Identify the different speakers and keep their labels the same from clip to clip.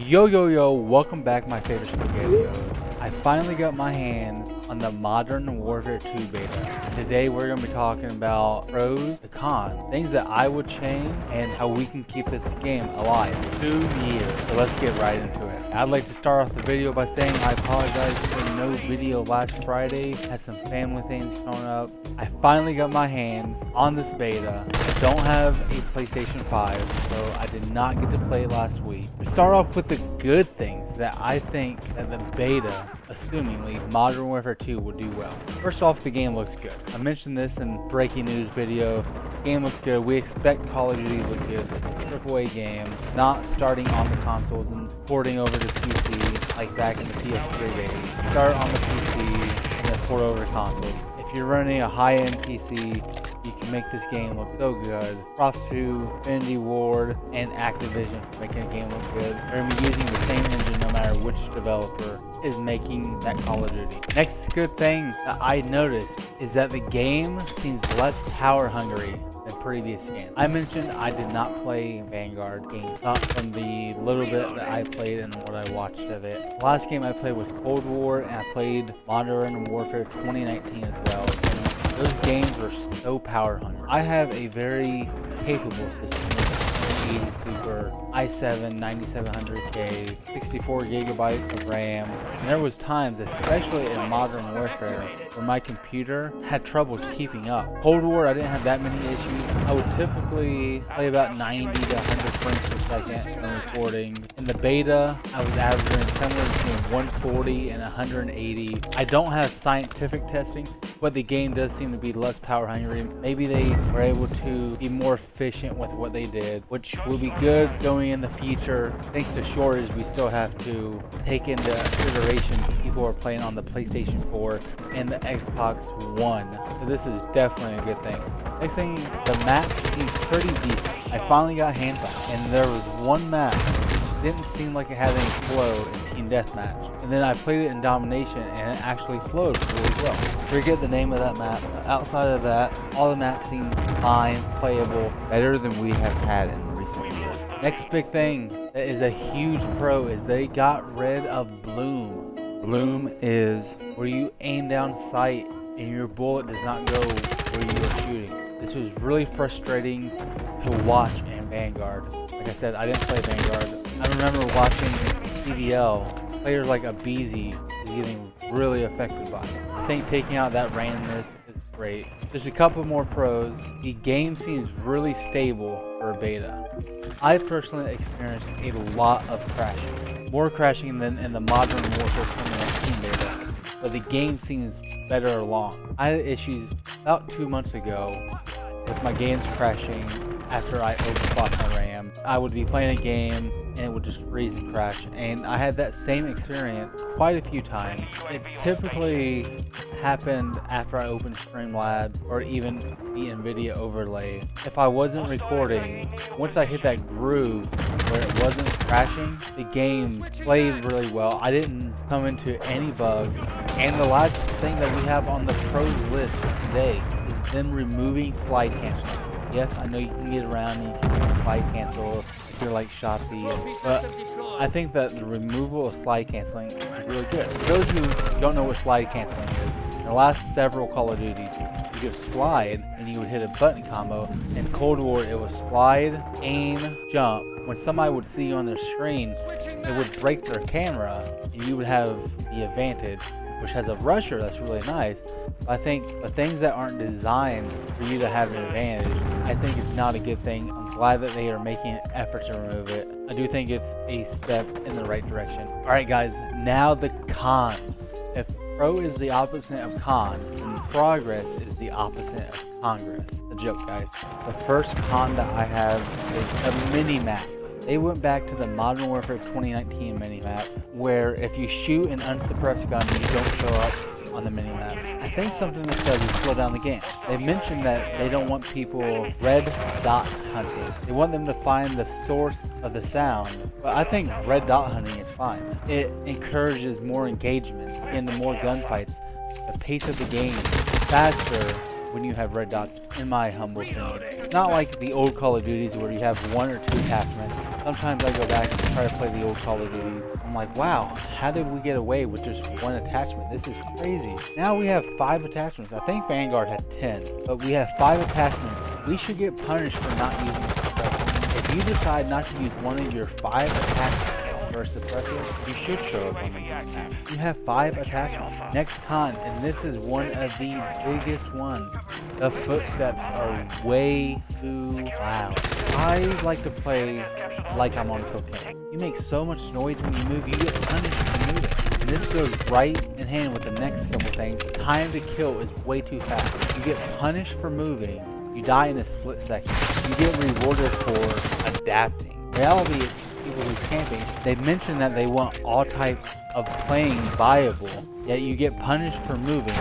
Speaker 1: Yo, welcome back my favorite spaghetti. I finally got my hands on the Modern Warfare 2 Beta. Today we're going to be talking about pros, the cons, things that I would change, and how we can keep this game alive. 2 years, so let's get right into it. I'd like to start off the video by saying I apologize for no video last Friday. Had some family things coming up. I finally got my hands on this beta. I don't have a PlayStation 5, so I did not get to play it last week. To start off with the good things that I think that the beta, assumingly Modern Warfare 2, will do well. First off, the game looks good. I mentioned this in breaking news video. The game looks good. We expect Call of Duty to look good. AAA games, not starting on the consoles and porting over to PC like back in the PS3 days. Start on the PC and then port over to consoles. If you're running a high-end PC, you can make this game look so good. Props to Infinity Ward and Activision for making a game look good. They're going to be using the same engine no matter which developer is making that Call of Duty. Next good thing that I noticed is that the game seems less power hungry than previous games. I mentioned I did not play Vanguard games, not from the little bit that I played and what I watched of it. The last game I played was Cold War, and I played Modern Warfare 2019 as well. And those games were so power hungry. I have a very capable system. 80 Super, i7 9700K, 64 gigabytes of RAM, and there was times, especially in Modern Warfare, where my computer had troubles keeping up. Cold War, I didn't have that many issues. I would typically play about 90 to 100 frames per second when recording. In the beta, I was averaging somewhere between 140 and 180. I don't have scientific testing, but the game does seem to be less power hungry. Maybe they were able to be more efficient with what they did, which will be good going in the future. Thanks to shortage, we still have to take into consideration people are playing on the PlayStation 4 and the Xbox One. So this is definitely a good thing. Next thing, the map seems pretty decent. I finally got hands on, and there was one map didn't seem like it had any flow in Team Deathmatch. And then I played it in Domination and it actually flowed really well. Forget the name of that map. Outside of that, all the maps seem fine, playable, better than we have had in recent years. Next big thing that is a huge pro is they got rid of Bloom. Bloom is where you aim down sight and your bullet does not go where you are shooting. This was really frustrating to watch in Vanguard. Like I said, I didn't play Vanguard. I remember watching CDL, players like Abizi is getting really affected by it. I think taking out that randomness is great. There's a couple more pros. The game seems really stable for a beta. I personally experienced a lot of crashing. More crashing than in the Modern Warfare 2019 beta. But the game seems better along. I had issues about 2 months ago with my games crashing after I overclocked my RAM. I would be playing a game and it would just freeze and crash, and I had that same experience quite a few times. It typically happened after I opened Streamlabs or even the NVIDIA overlay. If I wasn't recording, once I hit that groove where it wasn't crashing, the game played really well. I didn't come into any bugs. And the last thing that we have on the pros list today is them removing slide cancel. Yes, I know you can get around and you can slide cancel if you're like Shotzi, but I think that the removal of slide canceling is really good. For those who don't know what slide canceling is, in the last several Call of Duties, you could slide and you would hit a button combo. In Cold War, it was slide, aim, jump. When somebody would see you on their screen, it would break their camera and you would have the advantage, which has a rusher that's really nice. I think the things that aren't designed for you to have an advantage, I think it's not a good thing. I'm glad that they are making an effort to remove it. I do think it's a step in the right direction. Alright guys, now the cons. If pro is the opposite of con, then progress is the opposite of congress. A joke, guys. The first con that I have is a mini-map. They went back to the Modern Warfare 2019 mini-map, where if you shoot an unsuppressed gun, you don't show up on the minimap. I think something that does is slow down the game. They mentioned that they don't want people red dot hunting. They want them to find the source of the sound, but I think red dot hunting is fine. It encourages more engagement and the more gunfights. The pace of the game is faster when you have red dots, in my humble opinion. It's not like the old Call of Duties where you have 1 or 2 attachments. sometimes I go back and try to play the old Call of Duty. I'm like, wow, how did we get away with just one attachment? This is crazy. Now we have 5 attachments. I think Vanguard had 10, but we have 5 attachments. We should get punished for not using the suppressor. If you decide not to use one of your 5 attachments for a suppressor, you should show up on the map. You have 5 attachments. Next con, and this is one of the biggest ones. The footsteps are way too loud. I like to play like I'm on cocaine. You make so much noise when you move, you get punished for moving. And this goes right in hand with the next couple things. Time to kill is way too fast. You get punished for moving, you die in a split second. You get rewarded for adapting. Reality is people who are camping, they mention that they want all types of playing viable, yet you get punished for moving.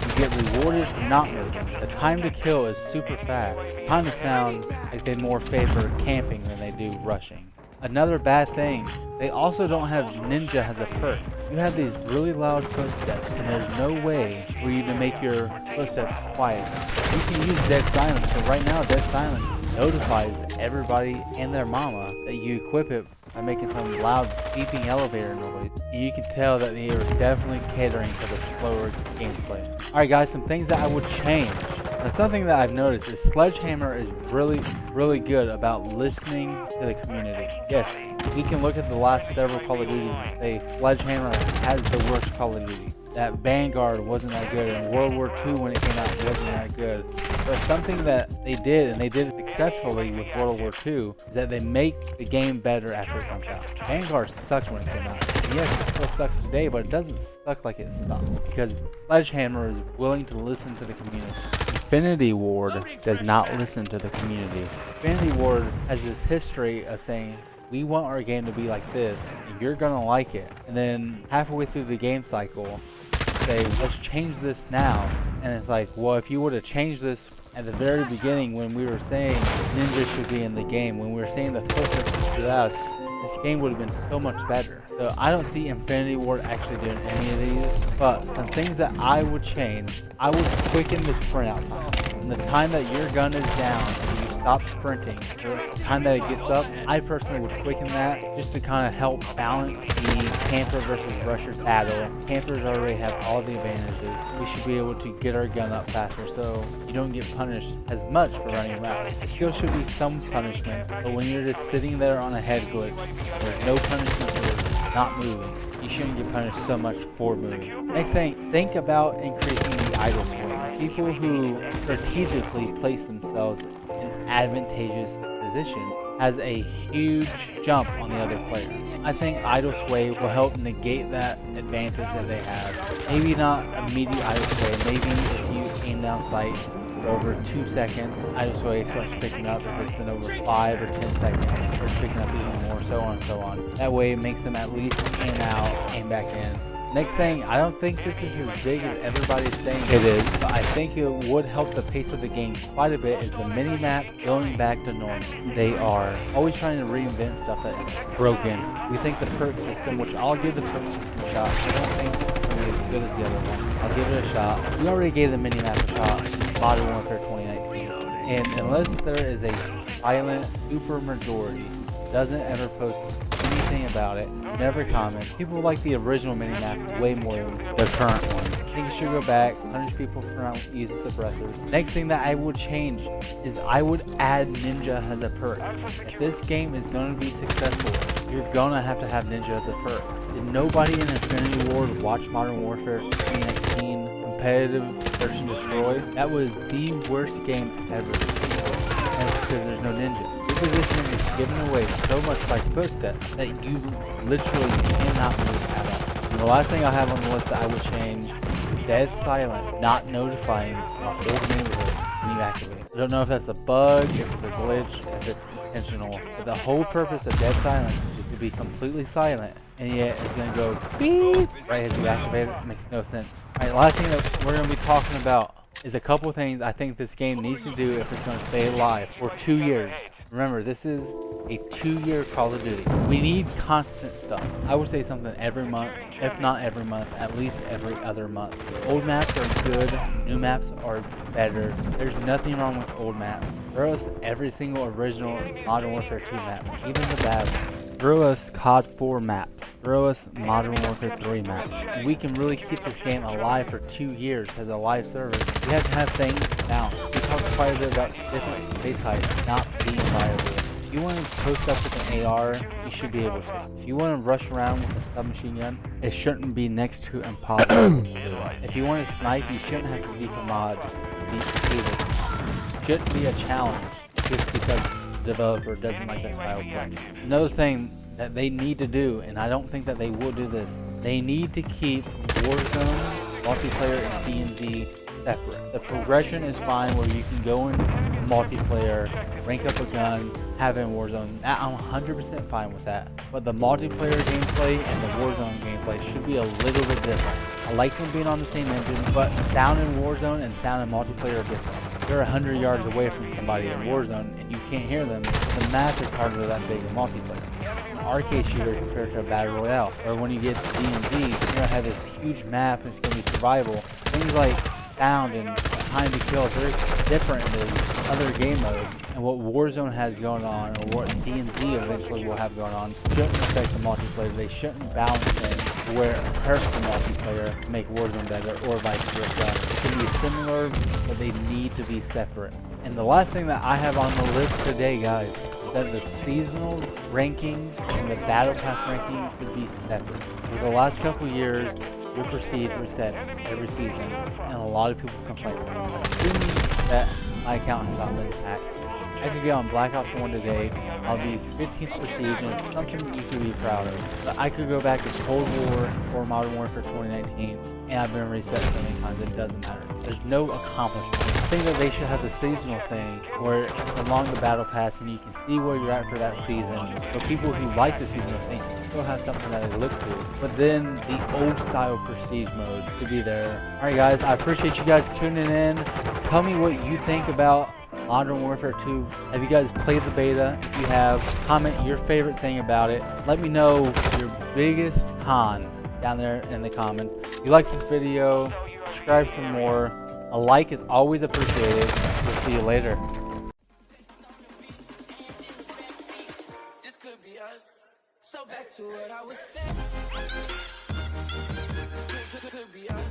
Speaker 1: You get rewarded for not moving. The time to kill is super fast. Kinda sounds like they more favor camping than they do rushing. Another bad thing, they also don't have Ninja as a perk. You have these really loud footsteps, and there's no way for you to make your footsteps quiet. You can use Dead Silence, so right now Dead Silence notifies everybody and their mama that you equip it by making some loud beeping elevator noise. And you can tell that they are definitely catering to the slower gameplay. Alright guys, some things that I would change. Now something that I've noticed is Sledgehammer is really good about listening to the community. Yes, we can look at the last several Call of Duty and say Sledgehammer has the worst Call of Duty. That Vanguard wasn't that good, and World War II when it came out wasn't that good. But something that they did, and they did it successfully with World War II, is that they make the game better after it comes out. Vanguard sucked when it came out. Yes, it still sucks today, but it doesn't suck like it stopped, because Sledgehammer is willing to listen to the community. Infinity Ward does not listen to the community. Infinity Ward has this history of saying, we want our game to be like this, and you're gonna like it. And then halfway through the game cycle, say, let's change this now. And it's like, well, if you would have changed this at the very beginning when we were saying Ninja should be in the game, when we were saying the footsteps should us, this game would have been so much better. So I don't see Infinity Ward actually doing any of these, but some things that I would change, I would quicken the sprint out time. From the time that your gun is down and you stop sprinting, the time that it gets up, I personally would quicken that just to kind of help balance the camper versus rusher battle. Campers already have all the advantages. We should be able to get our gun up faster so you don't get punished as much for running around. There still should be some punishment, but when you're just sitting there on a head glitch, there's no punishment for not moving. You shouldn't get punished so much for moving. Next thing, think about increasing the idle sway. People who strategically place themselves in advantageous position has a huge jump on the other players. I think idle sway will help negate that advantage that they have. Maybe not immediate idle sway, maybe if you aim down sight for over 2 seconds, idle sway starts picking up. If it's been over 5 or 10 seconds, it starts picking up even more, so on and so on. That way it makes them at least aim out, aim back in. Next thing, I don't think this is as big as everybody's saying it is, but I think it would help the pace of the game quite a bit is the mini-map going back to normal. They are always trying to reinvent stuff that is broken. We think the perk system, which I'll give the perk system a shot, I don't think it's going to be as good as the other one. I'll give it a shot. We already gave the mini-map a shot in Modern Warfare 2019. And unless there is a silent super majority doesn't ever post anything about it, never comment. People like the original minimap way more than the current one. I think you should go back, punish people for not using suppressors. Next thing that I would change is I would add Ninja as a perk. If this game is going to be successful, you're gonna have to have Ninja as a perk. Did nobody in Infinity Ward watch Modern Warfare 2019 competitive search and destroy? That was the worst game ever. And it's because there's no Ninja. Positioning is given away so much by footsteps that you literally cannot move at all. And the last thing I have on the list that I would change is Dead Silent not notifying the whole neighborhood when you activate it. I don't know if that's a bug, if it's a glitch, if it's intentional, but the whole purpose of Dead Silent is to be completely silent, and yet it's going to go beep right as you activate it. It makes no sense. Alright, last thing that we're going to be talking about is a couple things I think this game needs to do if it's going to stay alive for 2 years. Remember, this is a 2-year Call of Duty. We need constant stuff. I would say something every month, if not every month, at least every other month. Old maps are good, new maps are better. There's nothing wrong with old maps. Throw us every single original Modern Warfare 2 map, even the bad ones. Throw us COD 4 maps. Throw us Modern Warfare 3 maps. We can really keep this game alive for 2 years as a live service. We have to have things balanced. We talked quite a bit about different base heights not being viable. If you want to post up with an AR, you should be able to. If you want to rush around with a submachine gun, it shouldn't be next to impossible. If you want to snipe, you shouldn't have to beat a mod to beat it. Shouldn't be a challenge just because the developer doesn't like that style of play. Another thing that they need to do, and I don't think that they will do this, they need to keep Warzone, multiplayer, and DMZ separate. The progression is fine where you can go in multiplayer, rank up a gun, have it in Warzone. I'm 100% fine with that. But the multiplayer gameplay and the Warzone gameplay should be a little bit different. I like them being on the same engine, but sound in Warzone and sound in multiplayer are different. They're 100 yards away from somebody in Warzone and you can't hear them. The map is harder that big in multiplayer. An arcade shooter compared to a battle royale, or when you get to DMZ, you're gonna have this huge map and it's gonna be survival. Things like sound and time to kill is very different than other game modes. And what Warzone has going on, or what DMZ eventually will have going on, shouldn't affect the multiplayer. They shouldn't balance things to where it hurts the multiplayer to make Warzone better, or vice versa. It can be similar, but they need to be separate. And the last thing that I have on the list today, guys, is that the seasonal rankings and the battle pass rankings should be separate. For the last couple years, your prestige resets every season, and a lot of people complain. Assuming that my account has not been hacked, I could get on Black Ops 1 today, I'll be 15th prestige, and it's something you could be proud of. But I could go back to Cold War or Modern Warfare 2019, and I've been reset so many times it doesn't matter. There's no accomplishment. I think that they should have the seasonal thing where it's along the battle pass and you can see where you're at for that season. For people who like the seasonal thing, you still have something that they look to. But then the old style prestige mode should be there. Alright guys, I appreciate you guys tuning in. Tell me what you think about Modern Warfare 2. Have you guys played the beta? If you have, comment your favorite thing about it. Let me know your biggest con down there in the comments. If you like this video, subscribe for more. A like is always appreciated. We'll see you later.
Speaker 2: This could be us. So back to what I was saying. Could be us.